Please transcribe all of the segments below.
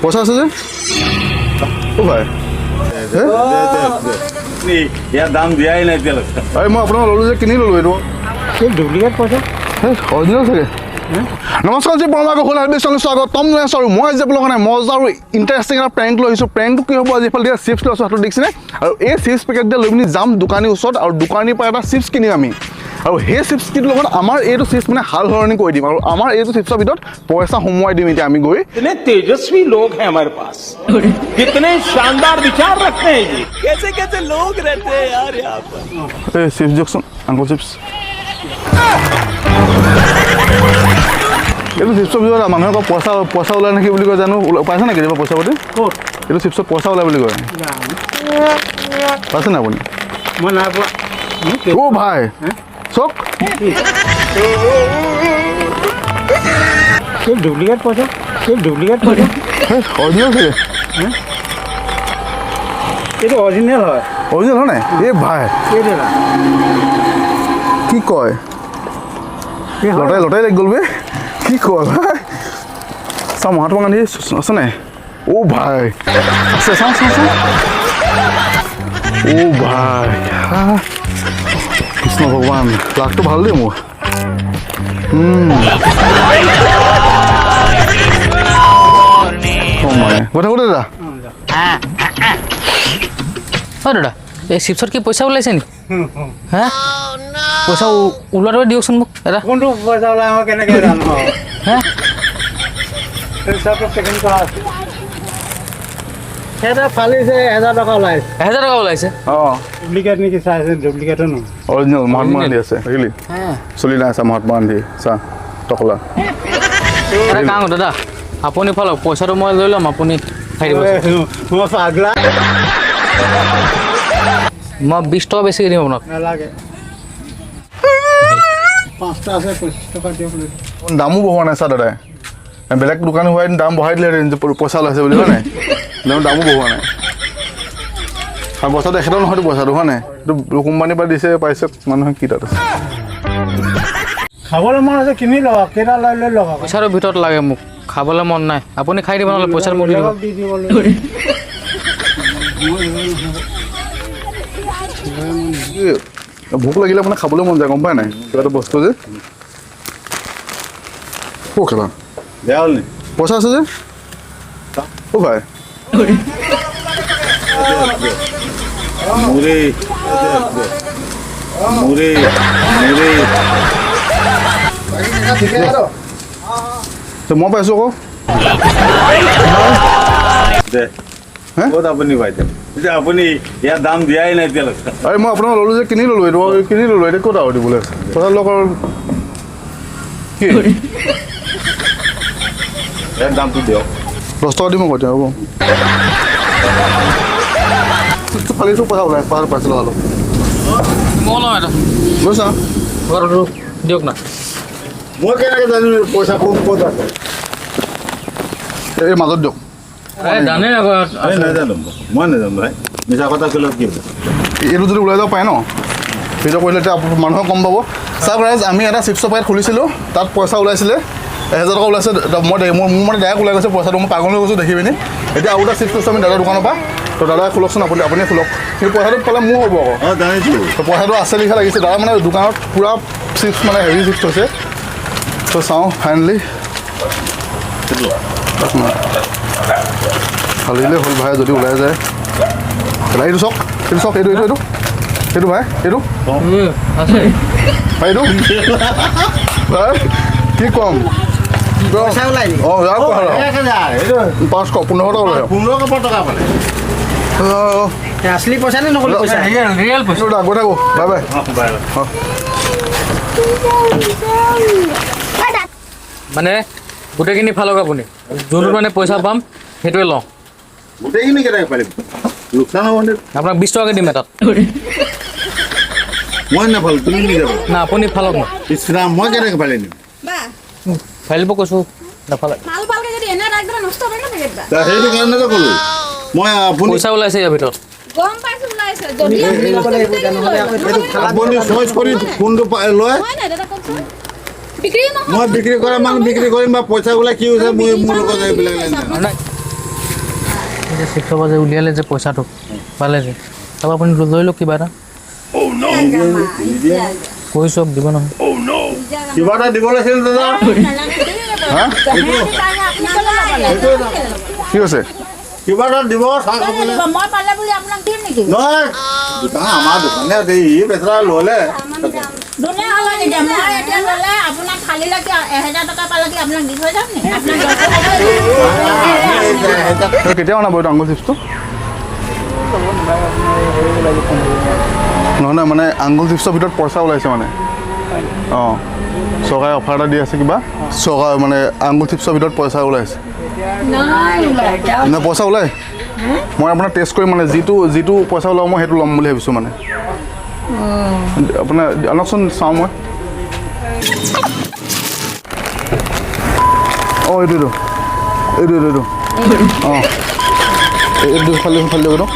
পইচা আছে যে ও ভাই ইয়াৰ দাম দিয়াই নাই এতিয়ালৈকে আৰে মই আপোনাক ল'লোঁ যে কিনি ল'লোঁ এইটো ডুপ্লিকেট পইচা অৰিজিনেল চাগে নমস্কাৰ যি পৰমাক হ'ল হেল্পেশ্যন স্বাগতম আৰু মই আজি আপোনালোকৰ কাৰণে মজা আৰু ইণ্টাৰেষ্টিং এটা প্ৰেংক লৈ আহিছোঁ প্ৰেংকটো কি হ'ব আজি এইফালে চিপছ লৈ আছোঁ হাতত দেখিছেনে আৰু এই চিপছ পেকেট লৈ পিনি যাম দোকানীৰ ওচৰত আৰু দোকানীৰ পৰা এটা চিপছ কিনিম আমি আৰু সেই চিপছটিৰ লগত আমাৰ এইটো চিপছ মানে হাল সলনি কৰি দিম আৰু আমাৰ এইটো চিপছৰ ভিতৰত পইচা সোমোৱাই দিম এতিয়া আমি গৈ इतने तेजस्वी लोग हैं हमारे पास कितने शानदार विचार रखते हैं ये कैसे कैसे लोग रहते हैं यार यहाँ पर এই চিপছ দিয়কচোন আংকল চিপছ এইটো চিপছৰ ভিতৰত মানুহে কয় পইচা ওলাই নেকি বুলি কয় জানো পাইছে নেকি কেতিয়াবা পইচা পাতি ক'ত এইটো চিপছত পইচা ওলাই বুলি কয় পাইছে নাই আপুনি মই নাই পোৱা অ' ভাই চক ডুপ্লিকেট পইচা ডুপ্লিকেট পইচা অৰিজিনেল চাগে এইটো অৰিজিনেল হয় অৰিজিনেল হয় নাই এই ভাই এইটো কি কয় লটাই লাগি গ'ল বে কি কয় ভাই চাওঁ মহাত্মা গান্ধী আছে নাই অ' ভাই আছে চাওঁ অ' ভাই কৃষ্ণ ভগৱান লাকটো ভাল দেই মোৰ কথা ক'ত দাদা হয় দাদা এই চিপছত কি পইচা ওলাইছে নি হা পইচা ওলোৱাটোৱে দিয়কচোন মোক দাদা কোনটো পইচা ওলাই মই কেনেকৈ জানো হা চবটো পেকিং কৰা আছে সেইটা ফালিছে 1000 টকা ওলাইছে 1000 টকা ওলাইছে অঁ ডুপ্লিকেট নেকি চাইছে ডুপ্লিকেটো নহয় অৰিজিনেল মহাত্মা গান্ধী আছে দেখিলি চলি নাই আছে মহাত্মা গান্ধী চা টকলা এটা কাম কৰক দাদা আপুনি ফালক পইচাটো মই লৈ ল'ম আপুনি খাই দিব মই পাগলা মই 20 টকা বেছিকৈ দিম আপোনাক নালাগে 5টা আছে 25 টকা দিয়ক দামো বহোৱা নাই চা দাদাই বেলেগ দোকানী হোৱাই দাম বঢ়াই দিলে পইচা ওলাইছে বুলি হয় নাই দামো বহোৱা নাই আৰু পইচাটো এখেতৰ নহয়তো পইচাটো হয় নাই এইটো কোম্পানীৰ পৰা দিছে পাইছে মানুহে কি তাত আছে খাবলৈ মন আছে কিনি লওক কেইটা লৈ লওক পইচাটোৰ ভিতৰত লাগে মোক খাবলৈ মন নাই আপুনি খাই দিব নহ'লে পইচাটো মোক দি দিব দি দিবলৈ ভোক লাগিলে মানে খাবলৈ মন যায় গম পাই নাই কিবা এটা বস্তু যে অ' খেলা বেয়া হ'ল নি পইচা আছে যে অ' ভাই মুড়ি মুড়ি মুড়ি মই পাইছোঁ আকৌ দে হে? ক'ত আপুনি পাইছে এতিয়া আপুনি ইয়াৰ দাম দিয়াই নাই এতিয়ালৈকে আৰে মই আপোনাক ল'লোঁ যে কিনি ল'লোঁ এইটো কিনি ল'লোঁ এতিয়া ক'ত আৰু দিবলৈ পইচা লওক আৰু কি ইয়াৰ দামটো দিয়ক 10 টকা দিম আকৌ এতিয়া হ'ব ফালিটো পইচা ওলাই পাইছোঁ লগালোঁ মই লওঁ এটা বুজিছা ঘৰটো দিয়ক না মই কেনেকৈ জানিম পইচা কোন ক'ত আছে এই মাজত দিয়ক জানে এই নাজানো মই নাজানো ভাই মিছা কথা ক'লে কি হ'ব এইটো যদি ওলাই যাব পাৰে ন সেইটো কৰিলে এতিয়া মানুহক গম পাব চাওক ৰাইজ আমি এটা চিপছৰ পেকেট খুলিছিলোঁ তাত পইচা ওলাইছিলে 1000 টকা ওলাইছে মোৰ মানে ডাইৰেক্ট ওলাই গৈছে পইচাটো মই পাগল হৈ গৈছোঁ দেখি পিনি এতিয়া আৰু এটা চিপছ লৈছোঁ আমি দাদাৰ দোকানৰ পৰা তো দাদাই খোলকচোন আপুনি খোলক সেই পইচাটো পালে মোৰ হ'ব আকৌ অঁ জানিছোঁ তো পইচাটো আছে লিখা লাগিছে দাদা মানে দোকানত পূৰা চিপছ মানে হেভি চিপছ হৈছে তো চাওঁ ফাইনেলি ফালিলে হ'ল ভাই যদি ওলাই যায় এইটো চাওক এইটো ভাই এইটো আছে ভাই এইটো ভাই কি কম পইচা ওলাই নি অঁ যাওক 500 15 টকা ওলাই 15 টকা পালে আছলি পইচা নে নকলি পইচা ৰিয়েল পইচা গৈ থাকো বাই বাই মানে গোটেইখিনি ফালক আপুনি যোনটো মানে পইচা পাম সেইটোৱে লওঁ গোটেইখিনি কেনেকৈ পাৰিম লোকচান হ'ব নে আপোনাক 20 টকাকৈ দিম এটাত মই নাপালোঁ তুমি নি যাব না আপুনি ফালক না ইছৰাম মই কেনেকৈ পালি নিম বা ফালিব কৈছোঁ নাফালে মাল পালকে যদি এনে ৰাখবে নষ্ট হৈ না পেকেটটা সেইটো কাৰণেতো ক'লোঁ মই আপুনি পইচা ওলাইছে ইয়াৰ ভিতৰত গম পাইছো ওলাইছে যদি আপুনি চইচ কৰি কোনটো লয় হয় না দাদা কওকচোন বিক্ৰী নহয় মই বিক্ৰী কৰা মানুহ বিক্ৰী কৰিম বা পইচা ওলাই কি হৈছে মোৰ লগত এইবিলাক নাই যে চিপছৰ পৰা যে উলিয়ালে যে পইচাটো পালে যে তাৰপৰা আপুনি লৈ লওক কিবা এটা কৈ চাওক দিব নহয় কিবা এটা দিব লাগিছিল দাদা কি হৈছে কিবা এটা দিব চাহ খাবলৈ মই পালে বুলি আপোনাক দিম নেকি নহয় দোকান আমাৰ দোকানে দেই ই বেচৰা ল'লে দুনে হ'লে নিদিয়ে মই এতিয়া ল'লে আপোনাক খালী লাগি 1000 টকা পালে কি আপোনাক দি থৈ যাম নি আপোনাক কেতিয়া বনাব এইটো আঙুল চিপছটো নহয় নহয় মানে আঙুল চিপছৰ ভিতৰত পইচা ওলাইছে মানে অঁ চৰকাৰে অফাৰ এটা দি আছে কিবা চৰকাৰ মানে আঙুল চিপছৰ ভিতৰত পইচা ওলাইছে নাই পইচা ওলাই মই আপোনাৰ টেষ্ট কৰিম মানে যিটো পইচা ওলাব মই সেইটো ল'ম বুলি ভাবিছোঁ মানে আপোনাৰ আনকচোন চাওঁ মই অঁ এইটো অঁ এইটো ফালি দিয়ক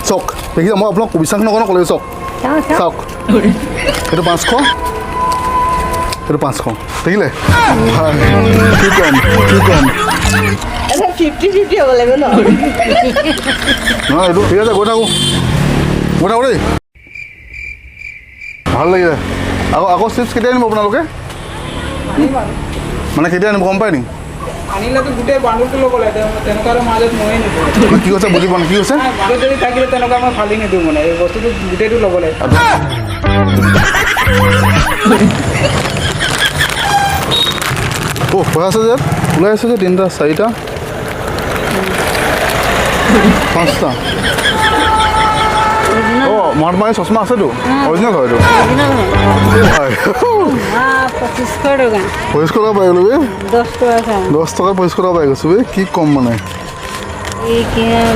চাওক দেখিছে মই আপোনাক বিশ্বাস নকৰোঁ ক'লে চাওক চাওক এইটো 500 এইটো 500 দেখিলে কি কম নহয় এইটো ঠিক আছে গৈ থাকোঁ দেই ভাল লাগিলে আকৌ চিপছ কেতিয়া আনিব আপোনালোকে মানে কেতিয়া আনিব গম পায় নি আনিলেতো গোটেই বান্দুলটো ল'ব লাগে তেনেকুৱা মাজত ময়ে নিদিওঁ কি কৈছে বুজি পোৱা নাই কি কৈছে বান্দুল যদি থাকিলে তেনেকুৱা মই ফালি নিদিওঁ মানে এই বস্তুটো গোটেইটো ল'ব লাগে পইচা আছে যে ওলাই আছে যে 3টা 4টা 5টা মহাত্মা চশমা আছেতো অৰিজিনেল হয় এইটো হয় 25 টকা পাই গ'লো 10 টকা 25 টকা পাই গৈছোঁ কি কম মানে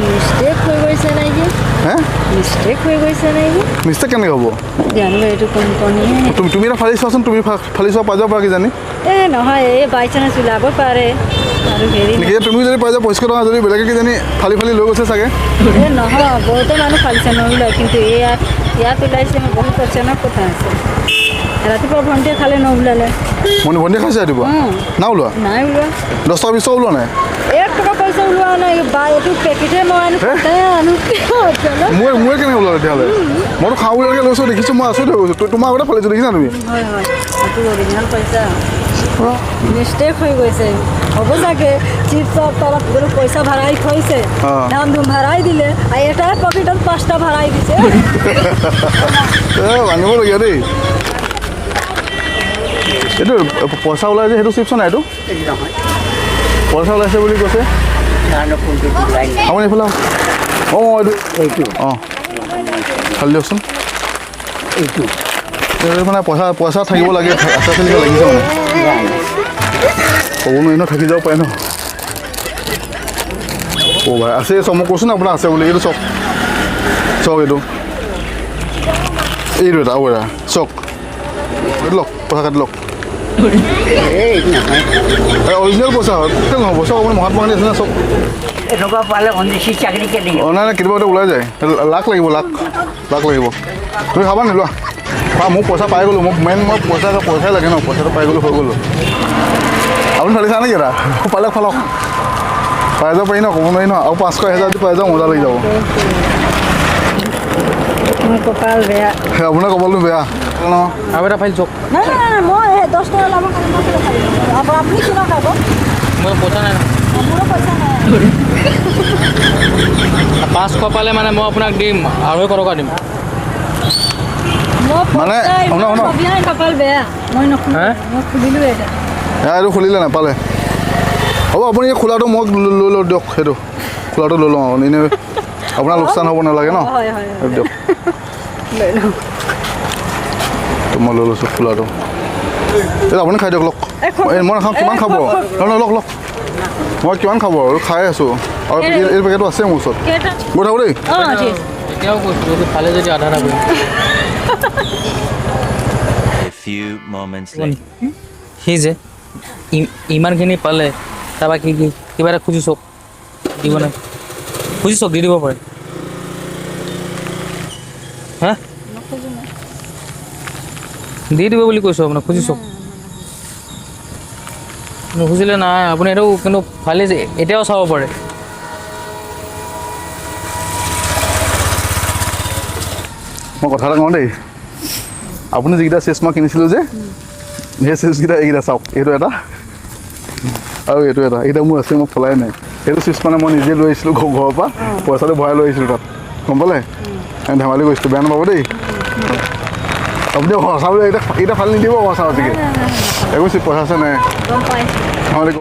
মিষ্টেক হৈ গৈছে নাই যে হে মিষ্টেক হৈ গৈছে নাই যে মিষ্টেক কেনেকৈ হ'ব জানো এইটো কোম্পানী তুমি এটা ফালি চোৱাচোন তুমি ফালি চোৱা পাই যাব পাৰা কিজানি নহয় এই বাই চান্স ওলাব পাৰে আৰু হেৰি তুমি যদি পাই যাওঁ 25 টকা যদি বেলেগে কিজানি ফালি লৈ গৈছে চাগে নহয় বহুতো মানুহ ফালিছে নোলায় কিন্তু ইয়াত ওলাইছে বহুত অচানক কথা আছে ৰাতিপুৱা ভণ্টিয়ে খালে নোলালে ভণ্টিয়ে খাইছে ৰাতিপুৱা না ওলোৱা নাই ওলোৱা 10 টকা 20 টকা ওলোৱা নাই 1 টকা পইচা ওলোৱা নাই এইটো পেকেটে মই আনো মই কেনেকৈ ওলালে তেতিয়াহ'লে মইতো খাওঁ বুলি লৈছোঁ দেখিছোঁ মই আছোঁ গৈছোঁ তোমাৰ আগতে ফালিছোঁ দেখিছা তুমি হয় এইটো অৰিজিনেল পইচা মিষ্টেক হৈ গৈছে হ'ব চাগে চিপছৰ তলত বোলো পইচা ভৰাই থৈছে দাম ভৰাই দিলে আৰু এটাই পকেটত 5টা ভৰাই দিছে ভাঙিবলগীয়া দেই এইটো পইচা ওলাই যে সেইটো চিপছ নাই এইটো পইচা ওলাইছে বুলি কৈছে আপুনি এইফালে অঁ এইটো অঁ খালি দিয়কচোন এইটো মানে পইচা থাকিব লাগে আছে থাকিব লাগিছে মানে ক'ব নোৱাৰি ন থাকি যাব পাৰে ন ভাই আছে চব মই কৈছোঁ ন আপোনাৰ আছে বুলি এইটো চক এইটো এটা আৰু এটা চক এইটো লওক পইচা কাটি লওক অৰিজিনেল পইচা হয় কেলৈ নহ'ব চক আপুনি মহাত্মা গান্ধী আছে না চক এনেকুৱা পালে চাকৰি কেনে অঁ নাই কেতিয়াবা এটা ওলাই যায় লাখ লাগিব লাখ লাগিব তুমি খাবা নি লোৱা মোক পইচা পাই গ'লোঁ মোক মেইন মই পইচাই লাগে ন পইচাটো পাই গ'লোঁ হৈ গ'লোঁ আপুনি ফালিছা নেকি এটা পালে ফালক পাই যাব পাৰি ন ক'ব নোৱাৰি ন আৰু 500 1000 যদি পাই যাওঁ মজা লাগি যাব কপাল বেয়া আপোনাৰ কপালটো বেয়া ন আৰু এটা ফাইল চাওক নাই মই 10 টকা লাভ আপুনি কিমান খাব মোৰ পইচা নাই মোৰো পইচা নাই 500 পালে মানে মই আপোনাক দিম 200 টকা দিম মানে কপাল বেয়া মই মই খুলিলোঁ এটা এইটো খুলিলে নাপালে হ'ব আপুনি এই খোলাটো মোক লৈ লওঁ দিয়ক সেইটো খোলাটো লৈ লওঁ এনেই আপোনাৰ লোকচান হ'ব নালাগে ন দিয়ক মই লৈ লৈছোঁ খোলাটো এই আপুনি খাই দিয়ক লওক মই নাখাওঁ কিমান খাব লওক মই কিমান খাব আৰু খাই আছোঁ আৰু এই পেকেটটো আছে মোৰ ওচৰত গৈ থাকোঁ দেই এতিয়াও কৈছোঁ যদি ফালে যদি আধা কৰিম সি যে ইমানখিনি পালে তাৰপৰা কি কিবা এটা খুজি চাওক দিব নাই খুজি চাওক দি দিব পাৰে হা দি দিব বুলি কৈছোঁ আপোনাক খুজি চাওক নুখুজিলে নাই আপুনি এইটো কিন্তু ভালেই এতিয়াও চাব পাৰে মই কথা এটা কওঁ দেই আপুনি যিকেইটা চিপছ মই কিনিছিলোঁ যে সেই চিপছকেইটা এইকেইটা চাওক এইটো এটা আৰু এইটো এটা এইকেইটা মোৰ আছে মই ফলাই নাই সেইটো চিপছ মানে মই নিজে লৈ আহিছিলোঁ ঘৰৰ পৰা পইচাটো ভৰাই লৈ আহিছিলোঁ তাত গম পালে ধেমালি কৰিছিলোঁ বেয়া নাপাব দেই আপুনি সঁচা বুলি এইটা ফালি নিদিব সঁচা আজিকে একো পইচা আছে নাই গম পাইছোঁ ধেমালি